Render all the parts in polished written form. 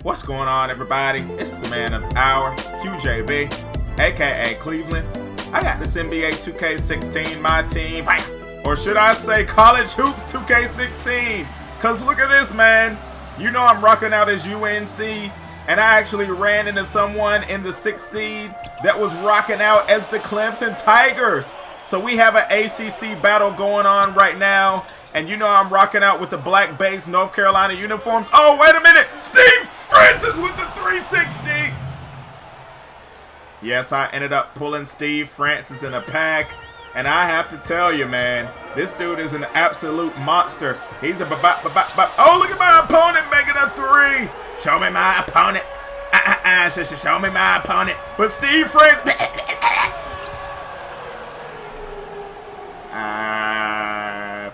What's going on, everybody? It's the man of the hour, QJB, aka Cleveland. I got this NBA 2k16 MyTeam, or should I say College Hoops 2k16? Cause look at this, man. You know I'm rocking out as UNC, and I actually ran into someone in the 6th seed that was rocking out as the Clemson Tigers. So we have an ACC battle going on right now, and you know I'm rocking out with the black base North Carolina uniforms. Oh, wait a minute! Steve Francis with the 360! Yes, I ended up pulling Steve Francis in a pack, and I have to tell you, man, this dude is an absolute monster. He's a oh, look at my opponent making a 3! Show me my opponent. Show me my opponent. But Steve Francis...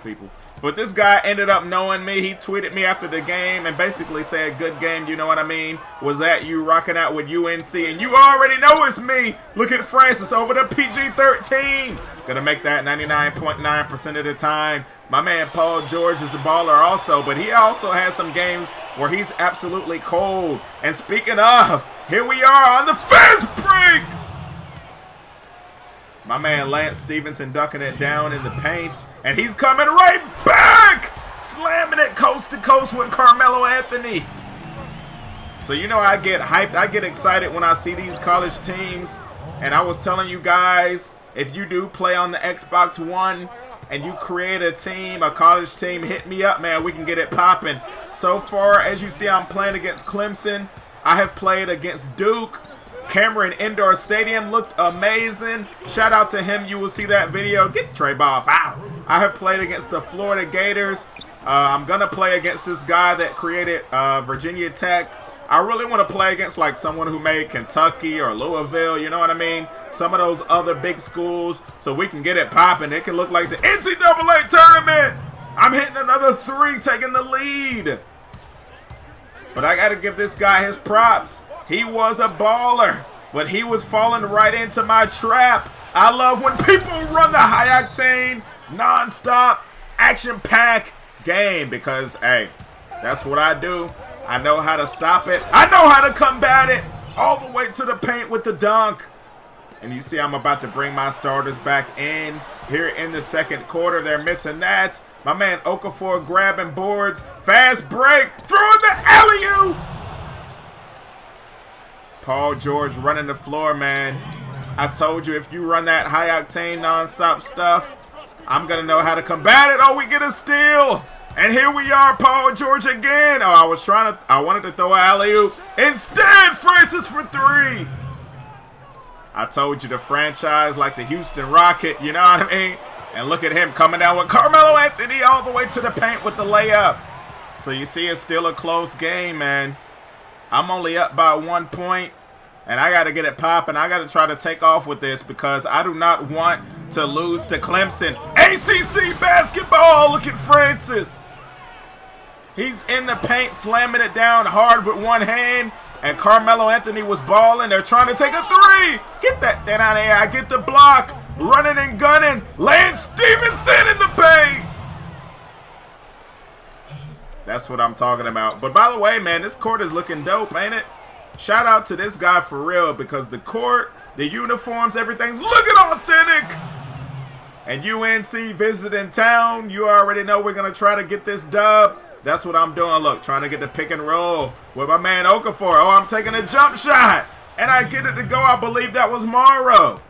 people. But this guy ended up knowing me. He tweeted me after the game and basically said, good game, you know what I mean? Was that you rocking out with UNC? And you already know it's me. Look at Francis over the PG-13. Gonna make that 99.9% of the time. My man Paul George is a baller also, but he also has some games where he's absolutely cold. And speaking of, here we are on the fast break. My man Lance Stevenson ducking it down in the paint, and he's coming right back! Slamming it coast to coast with Carmelo Anthony. So you know I get hyped, I get excited when I see these college teams. And I was telling you guys, if you do play on the Xbox One and you create a team, a college team, hit me up, man. We can get it popping. So far, as you see, I'm playing against Clemson. I have played against Duke. Cameron Indoor Stadium looked amazing. Shout out to him. You will see that video. Get Trey Ball foul. I have played against the Florida Gators. I'm going to play against this guy that created Virginia Tech. I really want to play against like someone who made Kentucky or Louisville. You know what I mean? Some of those other big schools so we can get it popping. It can look like the NCAA tournament. I'm hitting another 3, taking the lead. But I got to give this guy his props. He was a baller, but he was falling right into my trap. I love when people run the high-octane, non-stop, action-packed game because, hey, that's what I do. I know how to stop it. I know how to combat it all the way to the paint with the dunk. And you see I'm about to bring my starters back in here in the second quarter. They're missing that. My man Okafor grabbing boards. Fast break. Throwing the alley-oop. Paul George running the floor, man. I told you if you run that high-octane, non-stop stuff, I'm going to know how to combat it. Oh, we get a steal. And here we are, Paul George again. Oh, I wanted to throw an alley-oop. Instead, Francis for 3. I told you the franchise like the Houston Rocket, you know what I mean? And look at him coming down with Carmelo Anthony all the way to the paint with the layup. So you see it's still a close game, man. I'm only up by 1 point, and I got to get it popping. I got to try to take off with this because I do not want to lose to Clemson. ACC basketball, look at Francis. He's in the paint, slamming it down hard with one hand, and Carmelo Anthony was balling. They're trying to take a 3. Get that thing out of here. I get the block. Running and gunning. Lance Stevenson in the paint. That's what I'm talking about. But by the way, man, this court is looking dope, ain't it? Shout out to this guy for real because the court, the uniforms, everything's looking authentic. And UNC visiting town. You already know we're going to try to get this dub. That's what I'm doing. Look, trying to get the pick and roll with my man Okafor. Oh, I'm taking a jump shot. And I get it to go. I believe that was Morrow.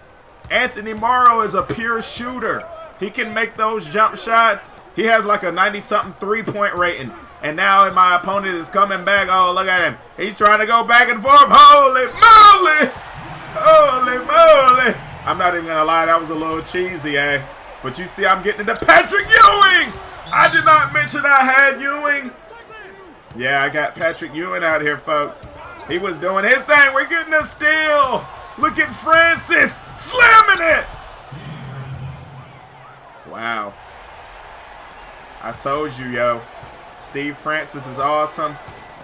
Anthony Morrow is a pure shooter. He can make those jump shots. He has like a 90-something three-point rating. And now my opponent is coming back. Oh, look at him. He's trying to go back and forth. Holy moly. Holy moly. I'm not even going to lie. That was a little cheesy, eh? But you see I'm getting into Patrick Ewing. I did not mention I had Ewing. Yeah, I got Patrick Ewing out here, folks. He was doing his thing. We're getting a steal. Look at Francis slamming it. Wow. I told you, yo. Steve Francis is awesome.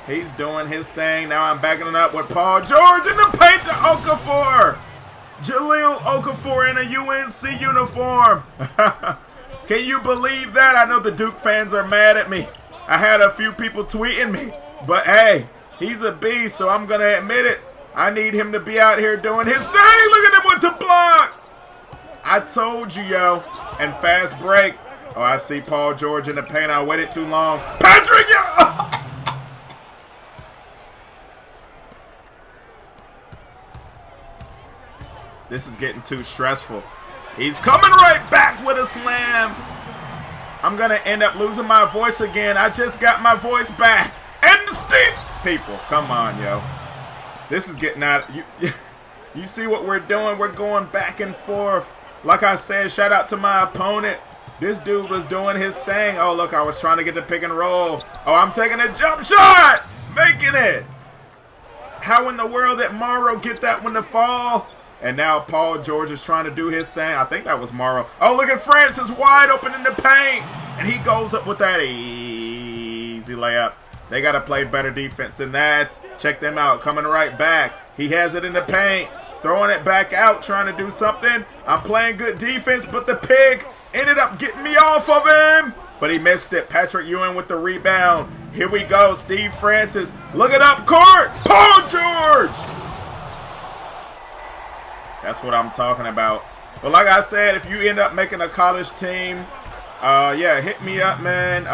He's doing his thing. Now I'm backing it up with Paul George in the paint to Okafor. Jahlil Okafor in a UNC uniform. Can you believe that? I know the Duke fans are mad at me. I had a few people tweeting me. But hey, He's a beast, so I'm going to admit it. I need him to be out here doing his thing. Look at him with the block. I told you, yo. And fast break. Oh, I see Paul George in the paint. I waited too long. Patrick, yo. This is getting too stressful. He's coming right back with a slam. I'm going to end up losing my voice again. I just got my voice back. And the stick. People, come on, yo. This is getting out. You see what we're doing? We're going back and forth. Like I said, shout out to my opponent. This dude was doing his thing. Oh, look, I was trying to get the pick and roll. Oh, I'm taking a jump shot. Making it. How in the world did Morrow get that one to fall? And now Paul George is trying to do his thing. I think that was Morrow. Oh, look at Francis wide open in the paint. And he goes up with that easy layup. They got to play better defense than that. Check them out. Coming right back. He has it in the paint. Throwing it back out. Trying to do something. I'm playing good defense, but the pig ended up getting me off of him. But he missed it. Patrick Ewing with the rebound. Here we go. Steve Francis. Look it up court. Paul George. That's what I'm talking about. But like I said, if you end up making a college team, yeah, hit me up, man.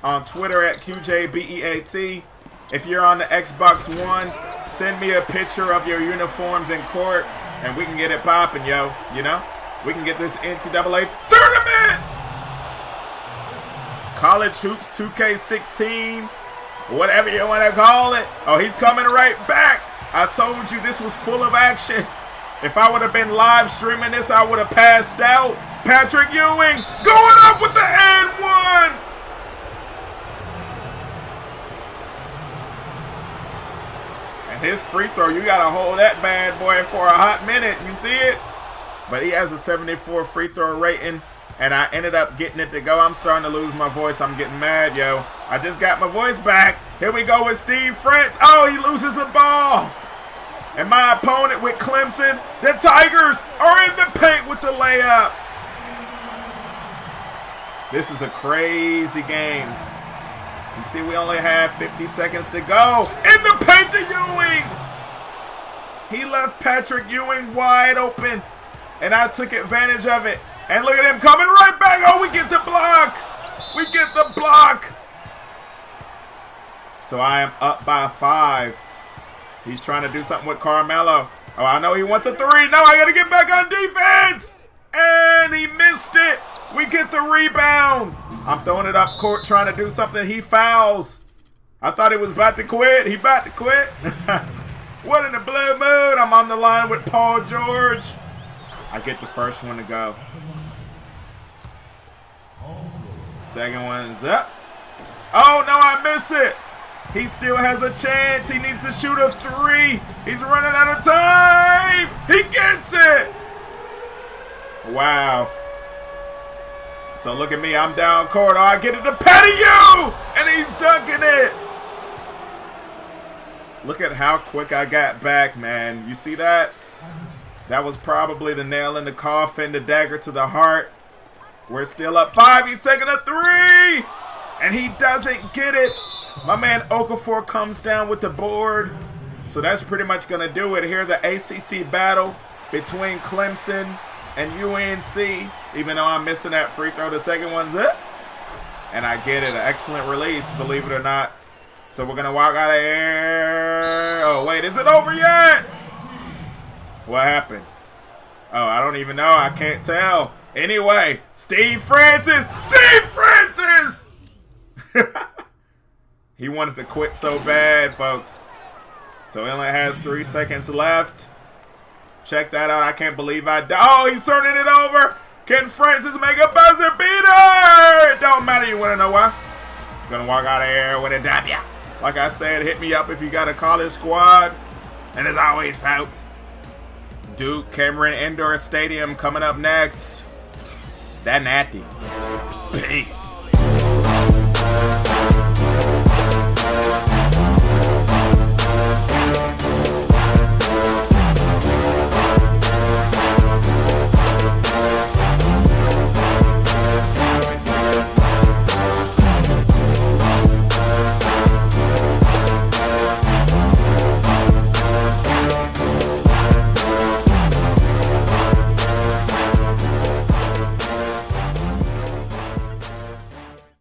On Twitter at QJBEAT. If you're on the Xbox One, send me a picture of your uniforms in court, and we can get it popping, yo. You know? We can get this NCAA tournament! College Hoops 2k16, whatever you want to call it. Oh, he's coming right back. I told you this was full of action. If I would have been live streaming this, I would have passed out. Patrick Ewing going up with the N1. And his free throw, you got to hold that bad boy for a hot minute. You see it? But he has a 74 free throw rating. And I ended up getting it to go. I'm starting to lose my voice. I'm getting mad, yo. I just got my voice back. Here we go with Steve Francis. Oh, he loses the ball. And my opponent with Clemson, the Tigers, are in the paint with the layup. This is a crazy game. You see, we only have 50 seconds to go. In the paint to Ewing. He left Patrick Ewing wide open. And I took advantage of it. And look at him coming right back. Oh, we get the block. We get the block. So I am up by 5. He's trying to do something with Carmelo. Oh, I know he wants a 3. No, I got to get back on defense. And he missed it. We get the rebound. I'm throwing it up court trying to do something. He fouls. I thought he was about to quit. He about to quit. What in the blue mood? I'm on the line with Paul George. I get the first one to go. Second one's up. Oh, no, I miss it. He still has a chance. He needs to shoot a 3. He's running out of time. He gets it. Wow. So look at me. I'm down court. Oh, I get it to Petty, and he's dunking it. Look at how quick I got back, man. You see that? That was probably the nail in the coffin, the dagger to the heart. We're still up 5. He's taking a 3. And he doesn't get it. My man Okafor comes down with the board. So that's pretty much going to do it. Here, the ACC battle between Clemson and UNC. Even though I'm missing that free throw, the second one's up. And I get it. An excellent release, believe it or not. So we're going to walk out of here. Oh, wait. Is it over yet? What happened? Oh, I don't even know. I can't tell. Anyway, Steve Francis. Steve Francis! He wanted to quit so bad, folks. So he only has 3 seconds left. Check that out. I can't believe I died. Oh, he's turning it over. Can Francis make a buzzer beater? It don't matter. You want to know why? I'm going to walk out of here with a W. Like I said, hit me up if you got a college squad. And as always, folks, Duke Cameron Indoor Stadium coming up next. That natty. Peace.